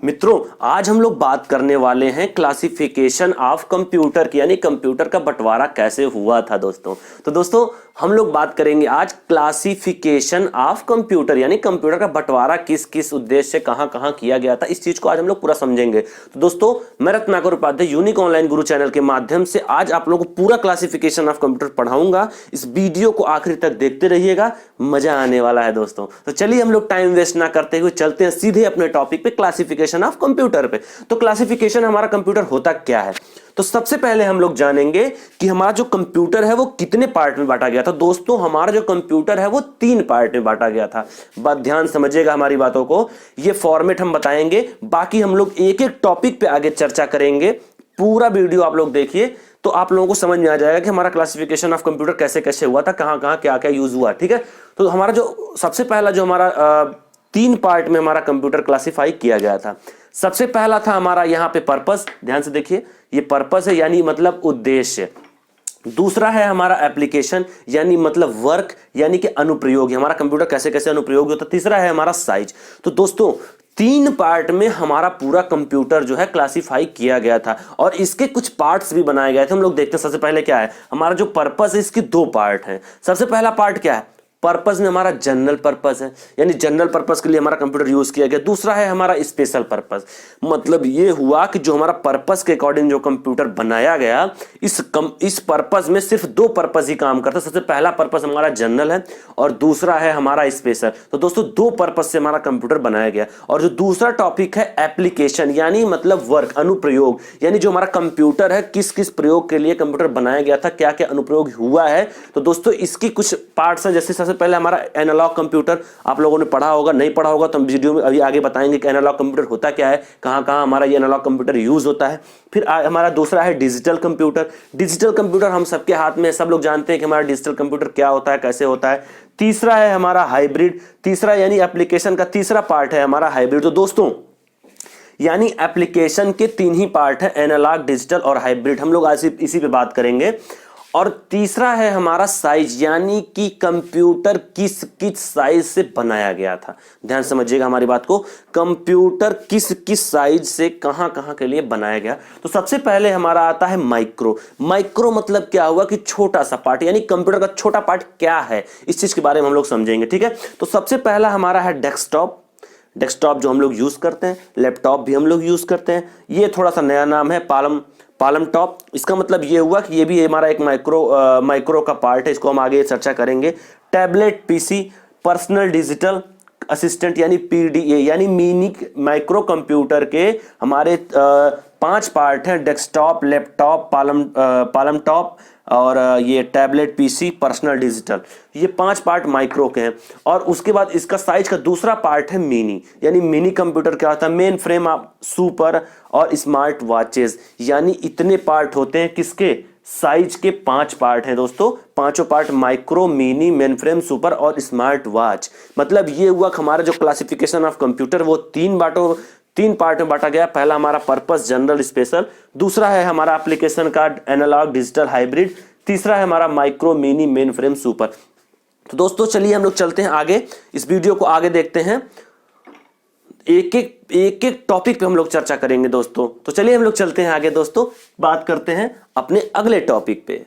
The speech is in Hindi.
मित्रों, आज हम लोग बात करने वाले हैं क्लासिफिकेशन ऑफ कंप्यूटर की, यानी कंप्यूटर का बंटवारा कैसे हुआ था दोस्तों। तो दोस्तों हम लोग बात करेंगे आज क्लासिफिकेशन ऑफ कंप्यूटर, यानी कंप्यूटर का बंटवारा किस किस उद्देश्य से कहां कहां किया गया था। इस चीज को आज हम लोग पूरा समझेंगे। तो दोस्तों मैं रत्नाकर उपाध्याय यूनिक ऑनलाइन गुरु चैनल के माध्यम से आज आप लोगों को पूरा क्लासिफिकेशन ऑफ कंप्यूटर पढ़ाऊंगा। इस वीडियो को आखिर तक देखते रहिएगा, मजा आने वाला है दोस्तों। तो चलिए हम लोग टाइम वेस्ट ना करते हुए चलते हैं सीधे अपने टॉपिक पे, क्लासिफिकेशन ऑफ कंप्यूटर पे। तो क्लासिफिकेशन हमारा कंप्यूटर होता क्या है, तो सबसे पहले हम लोग जानेंगे कि हमारा जो कंप्यूटर है वो कितने पार्ट में बांटा गया था। दोस्तों हमारा जो कंप्यूटर है वो 3 पार्ट में बांटा गया था। बात ध्यान समझिएगा हमारी बातों को, ये फॉर्मेट हम बताएंगे, बाकी हम लोग एक एक टॉपिक पे आगे चर्चा करेंगे। पूरा वीडियो आप लोग देखिए तो आप लोगों को समझ में आ जाएगा कि हमारा क्लासिफिकेशन ऑफ कंप्यूटर कैसे कैसे हुआ था, कहां कहां क्या क्या यूज हुआ। ठीक है, तो हमारा जो सबसे पहला जो हमारा 3 पार्ट में हमारा कंप्यूटर क्लासिफाई किया गया था। सबसे पहला था हमारा यहाँ पे पर्पस, ध्यान से देखिए, ये पर्पस है यानी मतलब उद्देश्य। दूसरा है हमारा एप्लीकेशन यानी मतलब वर्क, यानी कि अनुप्रयोग, हमारा कंप्यूटर कैसे कैसे अनुप्रयोग होता है। तीसरा है हमारा साइज। तो दोस्तों 3 पार्ट में हमारा पूरा कंप्यूटर जो है क्लासिफाई किया गया था और इसके कुछ पार्ट्स भी बनाए गए थे। हम लोग देखते हैं सबसे पहले क्या है, हमारा जो पर्पस है इसके 2 पार्ट हैं। सबसे पहला पार्ट क्या है, पर्पस में हमारा जनरल पर्पस है, यानी जनरल पर्पस के लिए हमारा कंप्यूटर यूज किया गया। दूसरा है हमारा स्पेशल पर्पस, मतलब ये हुआ कि जो हमारा पर्पस के अकॉर्डिंग जो कंप्यूटर बनाया गया, इस पर्पस में सिर्फ 2 पर्पस ही काम करता है। सबसे पहला पर्पस हमारा जनरल है और दूसरा है हमारा स्पेशल। तो दोस्तों 2 पर्पस से हमारा कंप्यूटर बनाया गया। और जो दूसरा टॉपिक है एप्लीकेशन यानी मतलब वर्क, अनुप्रयोग, यानी जो हमारा कंप्यूटर है किस किस प्रयोग के लिए कंप्यूटर बनाया गया था, क्या क्या अनुप्रयोग हुआ है। तो दोस्तों इसकी कुछ पार्ट्स हैं, जैसे पहले हमारा एनालॉग कंप्यूटर, आप लोगों ने पढ़ा होगा, नहीं पढ़ा होगा तो हम वीडियो में अभी आगे बताएंगे कि एनालॉग कंप्यूटर होता क्या है, कहां कहां हमारा ये एनालॉग कंप्यूटर यूज होता है। फिर हमारा दूसरा है डिजिटल कंप्यूटर। डिजिटल कंप्यूटर हम सबके हाथ में, सब लोग जानते हैं कि हमारा डिजिटल कंप्यूटर क्या होता है, कैसे होता है। तीसरा है हमारा हाइब्रिड, तीसरा यानी एप्लीकेशन का तीसरा पार्ट है हमारा हाइब्रिड। तो दोस्तों यानी एप्लीकेशन के 3 ही पार्ट है, एनालॉग, डिजिटल और हाइब्रिड। हम लोग आज इसी पे बात करेंगे। और तीसरा है हमारा साइज, यानी कि कंप्यूटर किस किस साइज से बनाया गया था। ध्यान समझिएगा हमारी बात को, कंप्यूटर किस किस साइज से कहां कहां के लिए बनाया गया। तो सबसे पहले हमारा आता है माइक्रो। माइक्रो मतलब क्या हुआ कि छोटा सा पार्ट, यानी कंप्यूटर का छोटा पार्ट क्या है, इस चीज के बारे में हम लोग समझेंगे। ठीक है, तो सबसे पहला हमारा है डेस्कटॉप। डेस्कटॉप जो हम लोग यूज करते हैं, लैपटॉप भी हम लोग यूज करते हैं। ये थोड़ा सा नया नाम है, पालम टॉप। इसका मतलब ये हुआ कि ये भी हमारा एक माइक्रो का पार्ट है, इसको हम आगे चर्चा करेंगे। Tablet PC, personal digital assistant यानी पीडीए, यानी मिनी माइक्रो कंप्यूटर के हमारे 5 पार्ट हैं, डेस्कटॉप, लैपटॉप, पालम टॉप और ये टैबलेट पीसी, पर्सनल डिजिटल। ये 5 पार्ट माइक्रो के हैं। और उसके बाद इसका साइज का दूसरा पार्ट है मिनी, यानी मिनी कंप्यूटर क्या होता है, मेन फ्रेम, सुपर और स्मार्ट वॉचेस, यानी इतने पार्ट होते हैं किसके, साइज के 5 पार्ट हैं दोस्तों। पांचों part micro, mini, main frame, super और स्मार्ट वॉच। मतलब ये हुआ हमारा जो क्लासिफिकेशन ऑफ कंप्यूटर वो 3 पार्ट में बांटा गया। पहला हमारा पर्पस, जनरल, स्पेशल। दूसरा है हमारा एप्लीकेशन का एनालॉग, डिजिटल, हाइब्रिड। तीसरा है हमारा micro, mini, main frame, super. तो दोस्तों चलिए हम लोग चलते हैं आगे, इस वीडियो को आगे देखते हैं। एक एक टॉपिक पे हम लोग चर्चा करेंगे दोस्तों। तो चलिए हम लोग चलते हैं आगे दोस्तों, बात करते हैं अपने अगले टॉपिक पे।